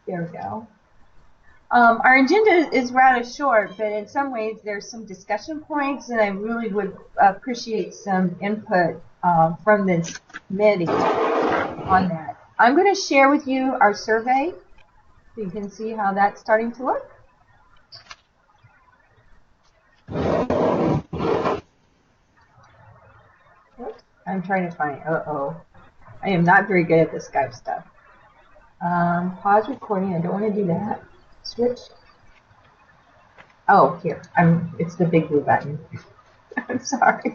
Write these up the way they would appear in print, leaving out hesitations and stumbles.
There we go. Our agenda is rather short, but in some ways there's some discussion points, and I really would appreciate some input from the committee on that. I'm going to share with you our survey so you can see how that's starting to look. Oops, I'm trying to find, I am not very good at the Skype stuff. Pause recording, I don't want to do that. Switch. Oh, here, it's the big blue button. I'm sorry.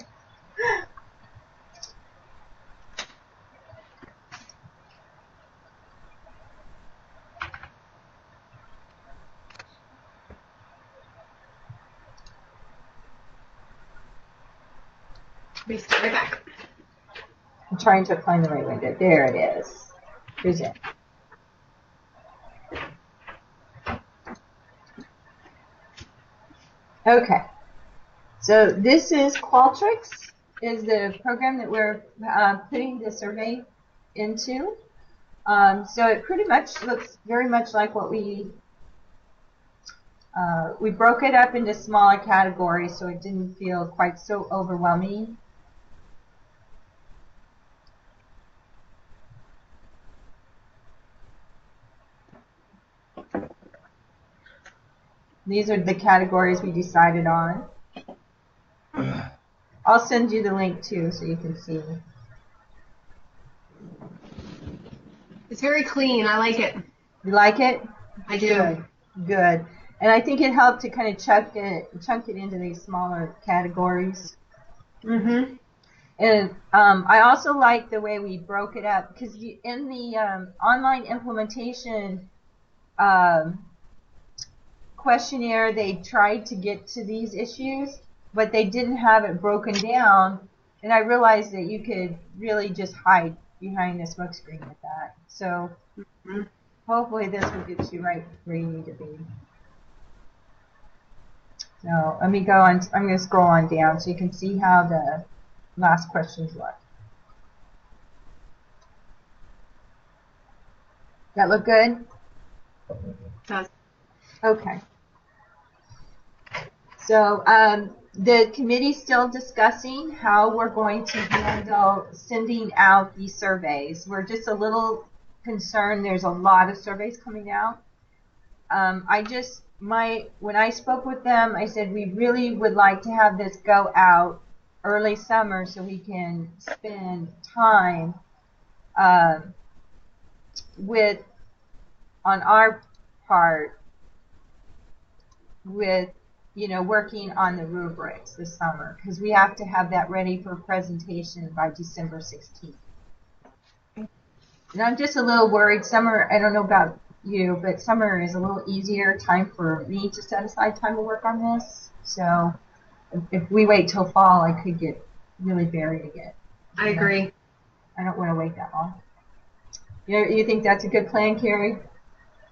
Be right back. I'm trying to find the right window. There it is. Here's it. Okay. So this is Qualtrics, is the program that we're putting the survey into. So it pretty much looks very much like what we broke it up into smaller categories so it didn't feel quite so overwhelming. These are the categories we decided on. I'll send you the link too so you can see. It's very clean. I like it. You like it? I do. Good. Good. And I think it helped to kind of chunk it into these smaller categories. Mm-hmm. And I also like the way we broke it up because in the online implementation questionnaire, they tried to get to these issues, but they didn't have it broken down. And I realized that you could really just hide behind the smoke screen with that. So hopefully this will get you right where you need to be. So let me go on. I'm going to scroll on down so you can see how the last questions look. That look good? Does. Okay. So the committee's still discussing how we're going to handle sending out these surveys. We're just a little concerned. There's a lot of surveys coming out. When I spoke with them, I said we really would like to have this go out early summer so we can spend time on our part with working on the rubrics this summer because we have to have that ready for presentation by December 16th. And I'm just a little worried. Summer, I don't know about you, but summer is a little easier time for me to set aside time to work on this. So if we wait till fall, I could get really buried again. I agree. I don't want to wait that long. You think that's a good plan, Carrie?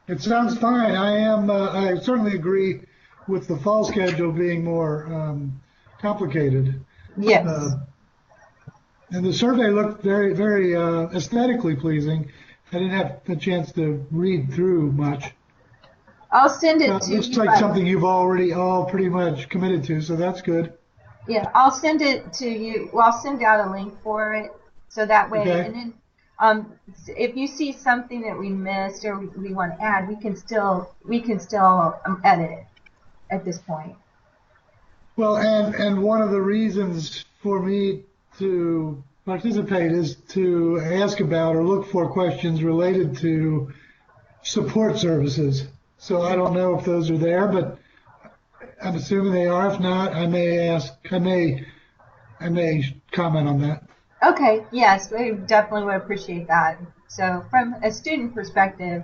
It sounds fine. I certainly agree with the fall schedule being more complicated. Yes. And the survey looked very, very aesthetically pleasing. I didn't have the chance to read through much. I'll send it to you. It looks like something you've already all pretty much committed to, so that's good. Yeah, I'll send it to you. Well, I'll send out a link for it, so that way. Okay. And then, if you see something that we missed or we want to add, we can still edit it at this point. Well, and one of the reasons for me to participate is to ask about or look for questions related to support services. So I don't know if those are there, but I'm assuming they are. If not, I may comment on that. Okay, yes, we definitely would appreciate that. So from a student perspective,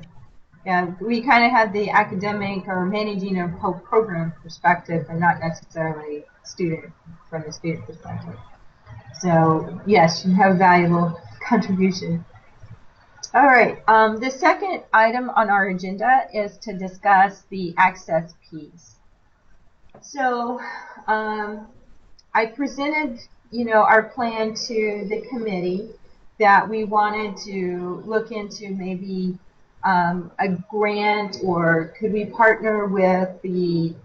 yeah, we kind of have the academic or managing a whole program perspective and not necessarily from the student perspective. So yes, you have a valuable contribution. All right, the second item on our agenda is to discuss the access piece. So I presented, our plan to the committee that we wanted to look into maybe a grant, or could we partner with the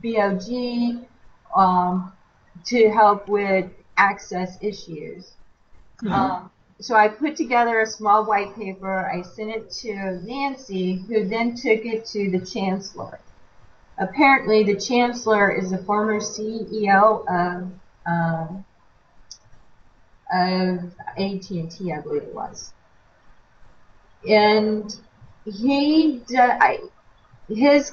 BOG to help with access issues? So I put together a small white paper. I sent it to Nancy, who then took it to the chancellor. Apparently, the chancellor is the former CEO of AT&T, I believe it was. And his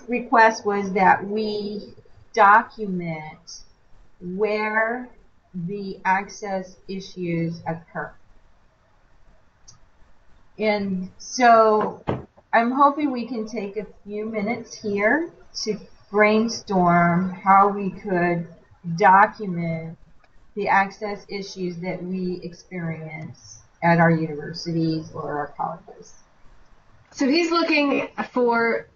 request was that we document where the access issues occur. And so I'm hoping we can take a few minutes here to brainstorm how we could document the access issues that we experience at our universities or our colleges. So he's looking for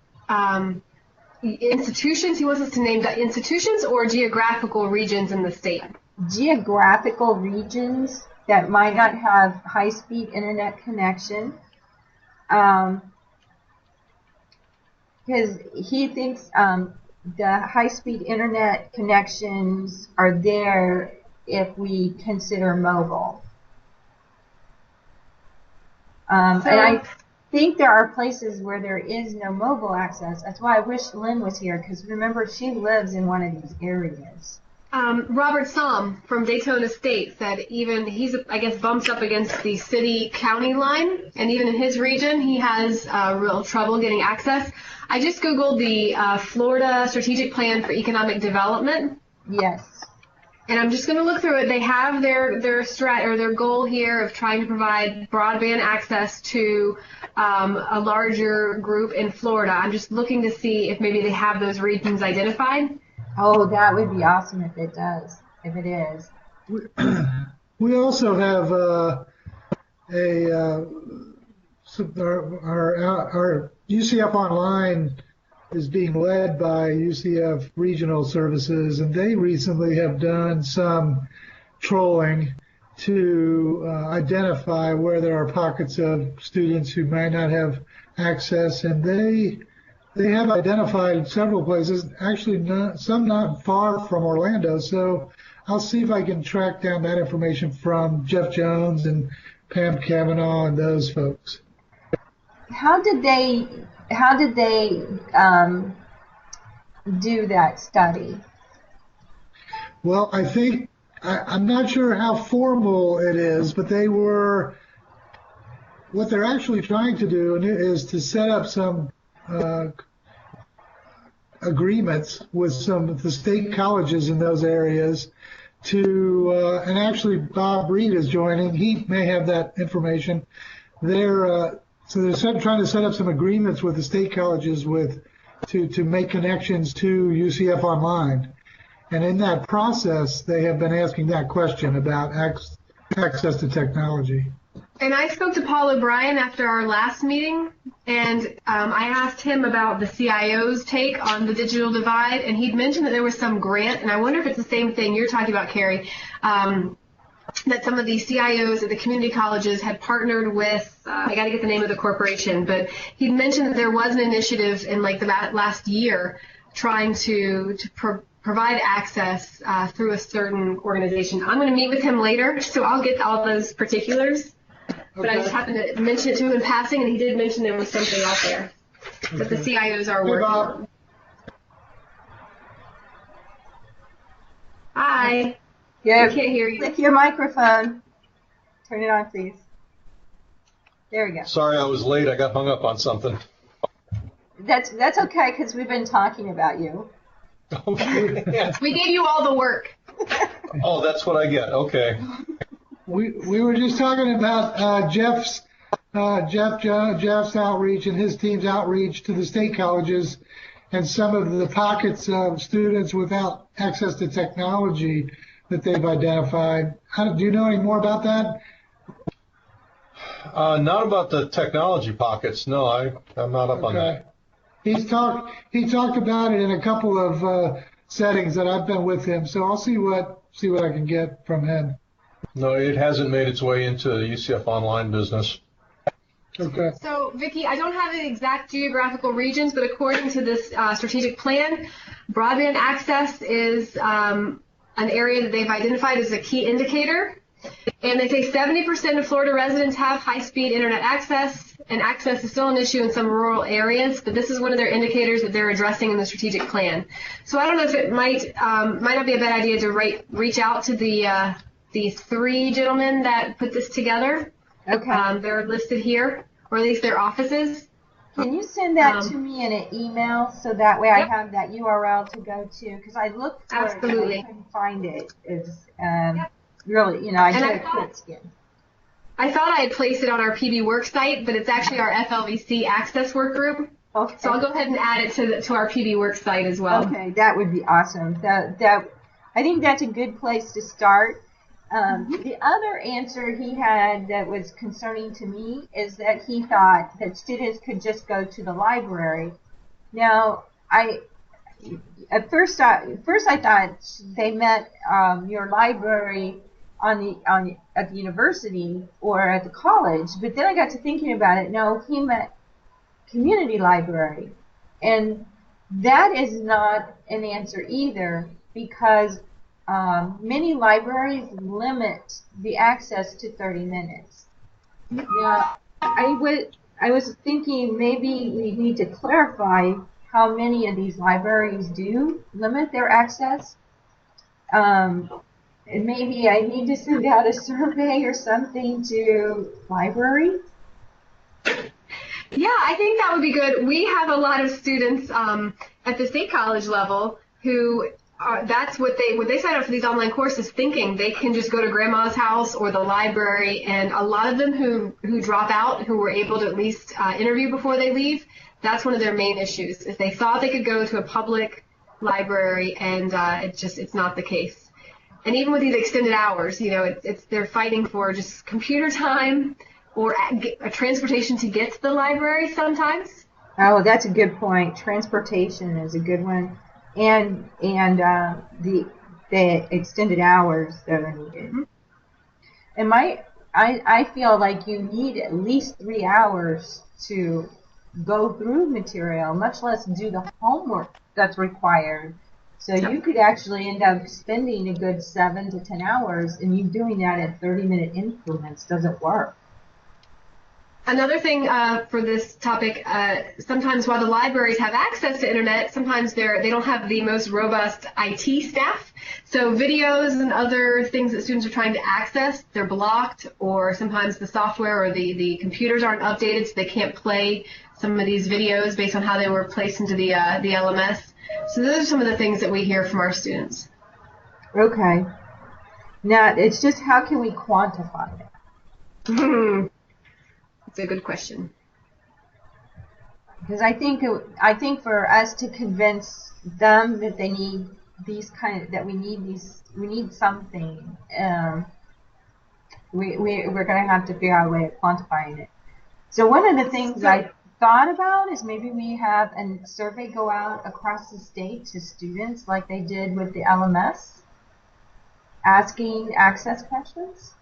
institutions. He wants us to name the institutions or geographical regions in the state. Geographical regions that might not have high-speed internet connection, because he thinks the high-speed internet connections are there if we consider mobile. And I think there are places where there is no mobile access. That's why I wish Lynn was here, because remember, she lives in one of these areas. Robert Somm from Daytona State said even he's, I guess, bumps up against the city-county line, and even in his region, he has real trouble getting access. I just Googled the Florida Strategic Plan for Economic Development. Yes. And I'm just going to look through it. They have their goal here of trying to provide broadband access to a larger group in Florida. I'm just looking to see if maybe they have those regions identified. Oh, that would be awesome if it does, if it is. We also have our UCF Online is being led by UCF Regional Services, and they recently have done some trolling to identify where there are pockets of students who might not have access, and they have identified several places, actually some not far from Orlando. So I'll see if I can track down that information from Jeff Jones and Pam Cavanaugh and those folks. How did they do that study? Well, I think I'm not sure how formal it is, but what they're actually trying to do is to set up some agreements with some of the state colleges in those areas and actually Bob Reed is joining. He may have that information. They're trying to set up some agreements with the state colleges to make connections to UCF Online. And in that process, they have been asking that question about access to technology. And I spoke to Paul O'Brien after our last meeting, and I asked him about the CIO's take on the digital divide, and he'd mentioned that there was some grant, and I wonder if it's the same thing you're talking about, Carrie, that some of the CIOs at the community colleges had partnered with, I got to get the name of the corporation, but he mentioned that there was an initiative in like the last year trying to provide access through a certain organization. I'm going to meet with him later, so I'll get all those particulars. But I just happened to mention it to him in passing, and he did mention there was something out there that the CIOs are working on. Hi. Yeah, I can't hear you. Click your microphone. Turn it on, please. There we go. Sorry, I was late. I got hung up on something. That's okay, because we've been talking about you. We gave you all the work. Oh, that's what I get. Okay. We were just talking about Jeff's outreach and his team's outreach to the state colleges and some of the pockets of students without access to technology that they've identified. Do you know any more about that? Not about the technology pockets. No, I'm not up on that. He talked about it in a couple of settings that I've been with him, so I'll see what I can get from him. No, it hasn't made its way into the UCF Online business. Okay. So, Vicki, I don't have the exact geographical regions, but according to this strategic plan, broadband access is an area that they've identified as a key indicator. And they say 70% of Florida residents have high-speed internet access, and access is still an issue in some rural areas, but this is one of their indicators that they're addressing in the strategic plan. So I don't know if it might not be a bad idea to reach out to the three gentlemen that put this together. Okay. They're listed here, or at least their offices. Can you send that to me in an email so that way I have that URL to go to? Because I looked for it and I couldn't find it. It's really, I did a quick skin. I thought I had placed it on our PB Work site, but it's actually our FLVC Access Work Group. Okay. So I'll go ahead and add it to our PB Work site as well. Okay, that would be awesome. I think that's a good place to start. The other answer he had that was concerning to me is that he thought that students could just go to the library. Now, at first I thought they meant your library at the university or at the college, but then I got to thinking about it. No, he meant community library, and that is not an answer either, because many libraries limit the access to 30 minutes. Now, I was thinking maybe we need to clarify how many of these libraries do limit their access. And maybe I need to send out a survey or something to libraries. Yeah, I think that would be good. We have a lot of students at the state college level who that's what when they sign up for these online courses, thinking they can just go to grandma's house or the library, and a lot of them who drop out, who were able to at least interview before they leave, that's one of their main issues, is they thought they could go to a public library, and it's not the case. And even with these extended hours, they're fighting for just computer time or a transportation to get to the library sometimes. Oh, that's a good point. Transportation is a good one. And the extended hours that are needed. And I feel like you need at least 3 hours to go through material, much less do the homework that's required. So you could actually end up spending a good 7 to 10 hours, and you doing that at 30-minute increments doesn't work. Another thing for this topic, sometimes while the libraries have access to internet, sometimes they don't have the most robust IT staff. So videos and other things that students are trying to access, they're blocked, or sometimes the software or the computers aren't updated, so they can't play some of these videos based on how they were placed into the LMS. So those are some of the things that we hear from our students. Okay. Now, it's just how can we quantify it? That's a good question. Because I think for us to convince them that they need we need something. We're going to have to figure out a way of quantifying it. So one of the things I thought about is maybe we have a survey go out across the state to students like they did with the LMS, asking access questions.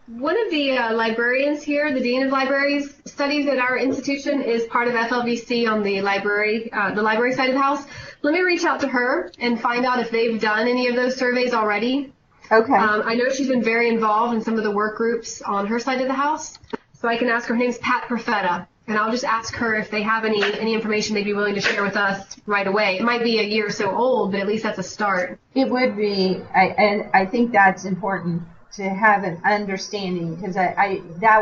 One of the librarians here, the Dean of Libraries, studies at our institution, is part of FLVC on the library side of the house. Let me reach out to her and find out if they've done any of those surveys already. Okay. I know she's been very involved in some of the work groups on her side of the house, so I can ask her. Her name's Pat Profeta, and I'll just ask her if they have any information they'd be willing to share with us right away. It might be a year or so old, but at least that's a start. It would be, and I think that's important to have an understanding, because if that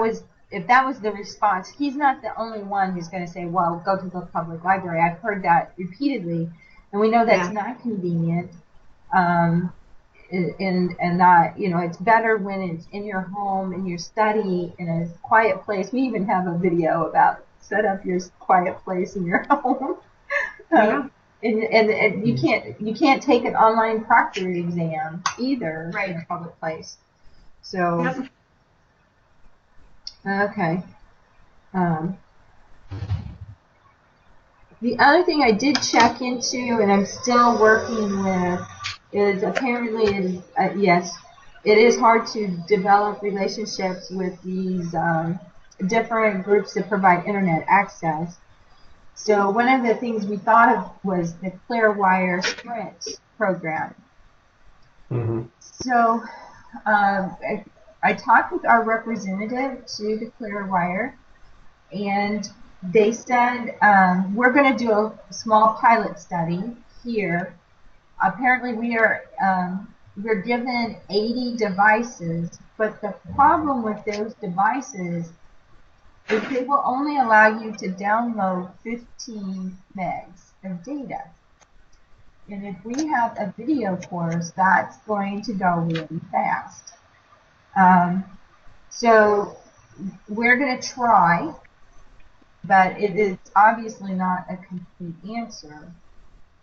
was the response, he's not the only one who's going to say, well, go to the public library. I've heard that repeatedly, and we know that's not convenient. And not, it's better when it's in your home, in your study, in a quiet place. We even have a video about set up your quiet place in your home. And you can't take an online proctored exam either in a public place. So, okay. The other thing I did check into, and I'm still working with, is apparently, yes, it is hard to develop relationships with these different groups that provide internet access. So one of the things we thought of was the Clearwire Sprint program. Mm-hmm. So I talked with our representative to the Clearwire, and they said we're going to do a small pilot study here. Apparently, we're given 80 devices, but the problem with those devices is they will only allow you to download 15 megs of data. And if we have a video course, that's going to go really fast. So we're going to try, but it is obviously not a complete answer.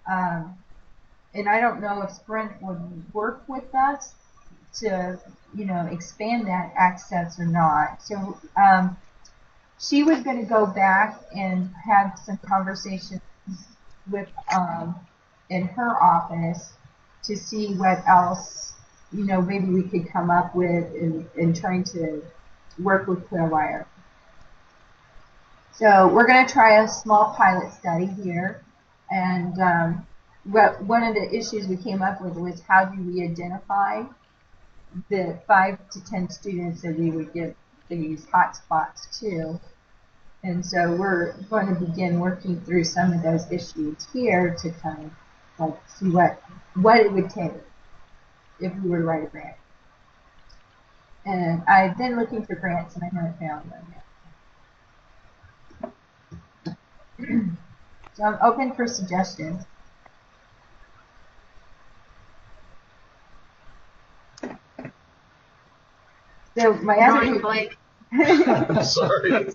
And I don't know if Sprint would work with us to, expand that access or not. So she was going to go back and have some conversations with in her office to see what else, maybe we could come up with in trying to work with Clearwire. So we're going to try a small pilot study here, and one of the issues we came up with was how do we identify the 5 to 10 students that we would give these hotspots to. And so we're going to begin working through some of those issues here to kind of see what it would take if we were to write a grant. And I've been looking for grants and I haven't found one yet. So I'm open for suggestions. So my other Blake. Sorry.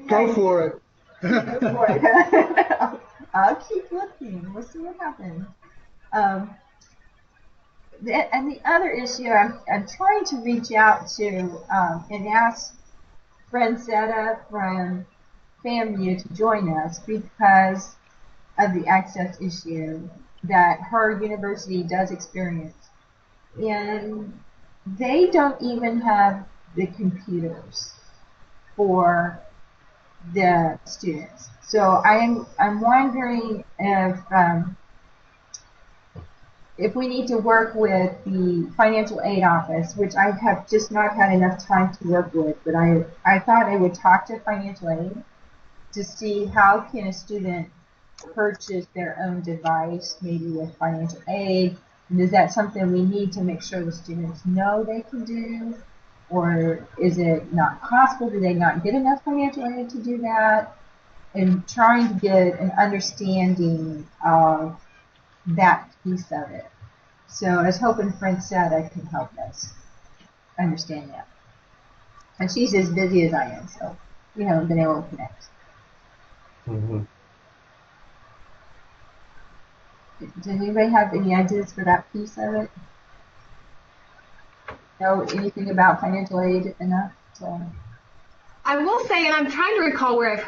Go for it. Go for it. I'll keep looking. We'll see what happens. And the other issue, I'm trying to reach out to and ask Francetta from FAMU to join us because of the access issue that her university does experience. And they don't even have the computers for the students. So I'm wondering if we need to work with the financial aid office, which I have just not had enough time to work with, but I thought I would talk to financial aid to see how can a student purchase their own device, maybe with financial aid. And is that something we need to make sure the students know they can do? Or is it not possible? Do they not get enough financial aid to do that? And trying to get an understanding of that piece of it. So I was hoping Francetta can help us understand that. And she's as busy as I am, so we haven't been able to connect. Mm-hmm. Does anybody have any ideas for that piece of it? Know anything about financial aid enough? I will say, and I'm trying to recall where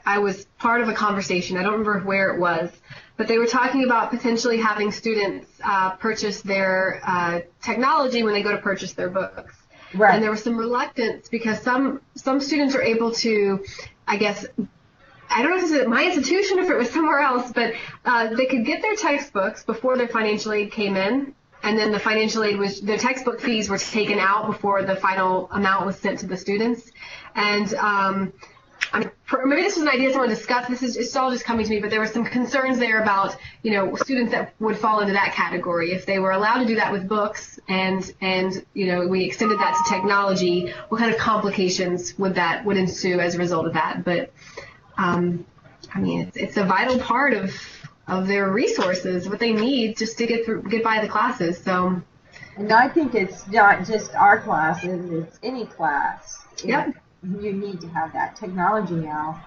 I was part of a conversation. I don't remember where it was, but they were talking about potentially having students purchase their technology when they go to purchase their books. Right. And there was some reluctance because some students are able to, I guess, I don't know if it was at my institution or if it was somewhere else, but they could get their textbooks before their financial aid came in, and then the textbook fees were taken out before the final amount was sent to the students. And maybe this was an idea someone discussed. It's all just coming to me, but there were some concerns there about, students that would fall into that category. If they were allowed to do that with books and we extended that to technology, what kind of complications would ensue as a result of that? But it's a vital part of their resources, what they need just to get by the classes. So, and I think it's not just our classes; it's any class. Yep. You need to have that technology now,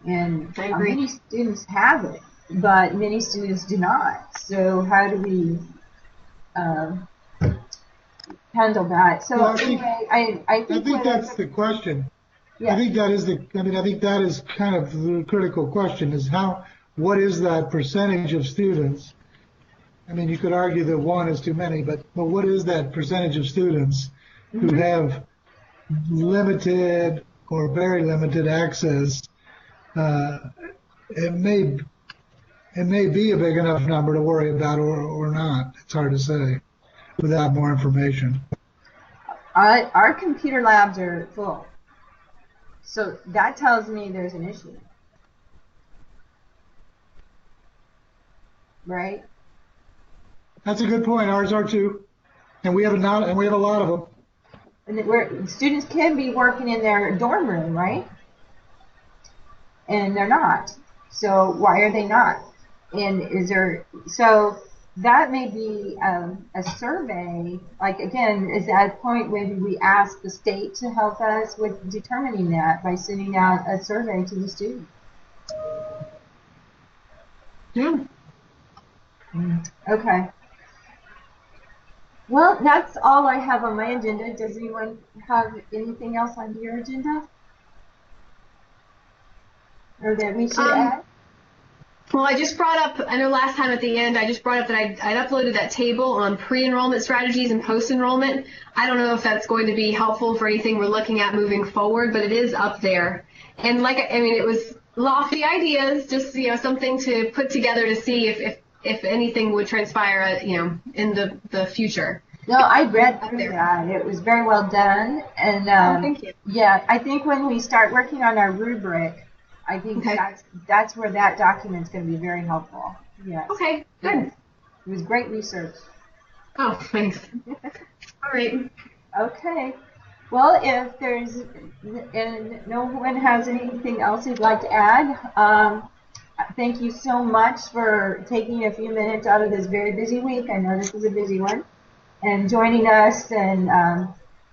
and I agree. Many students have it, but many students do not. So how do we handle that? So Well, anyway, I think that's the question. Yeah. I think that is kind of the critical question is what is that percentage of students I mean, you could argue that one is too many, but what is that percentage of students who have limited or very limited access? It may be a big enough number to worry about or not. It's hard to say without more information. Our computer labs are full. So that tells me there's an issue. Right? That's a good point. Ours are too. And we have a lot of them. And students can be working in their dorm room, right? And they're not. So why are they not? And so that may be a survey, like again, is at a point when we ask the state to help us with determining that by sending out a survey to the students. Yeah. Okay. Well, that's all I have on my agenda. Does anyone have anything else on your agenda? Or that we should add? Well, I just brought up, I know last time at the end, I just brought up that I'd uploaded that table on pre-enrollment strategies and post-enrollment. I don't know if that's going to be helpful for anything we're looking at moving forward, but it is up there. And it was lofty ideas, just, something to put together to see if anything would transpire, in the future. No, I read through that. It was very well done. And thank you. Yeah, I think when we start working on our rubric, I think that's where that document's going to be very helpful. Yes. Okay, good. It was great research. Oh, thanks. All right. Okay. Well, if no one has anything else you'd like to add, thank you so much for taking a few minutes out of this very busy week. I know this is a busy one. And joining us and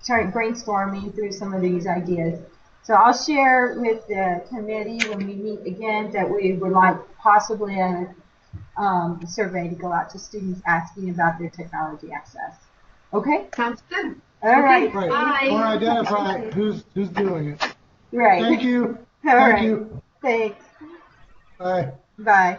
brainstorming through some of these ideas. So I'll share with the committee when we meet again that we would like possibly a survey to go out to students asking about their technology access. Okay? Sounds good. All right. Right. Bye. Or identify who's doing it. Right. Thank you. All right. Thank you. Thanks. Bye. Bye.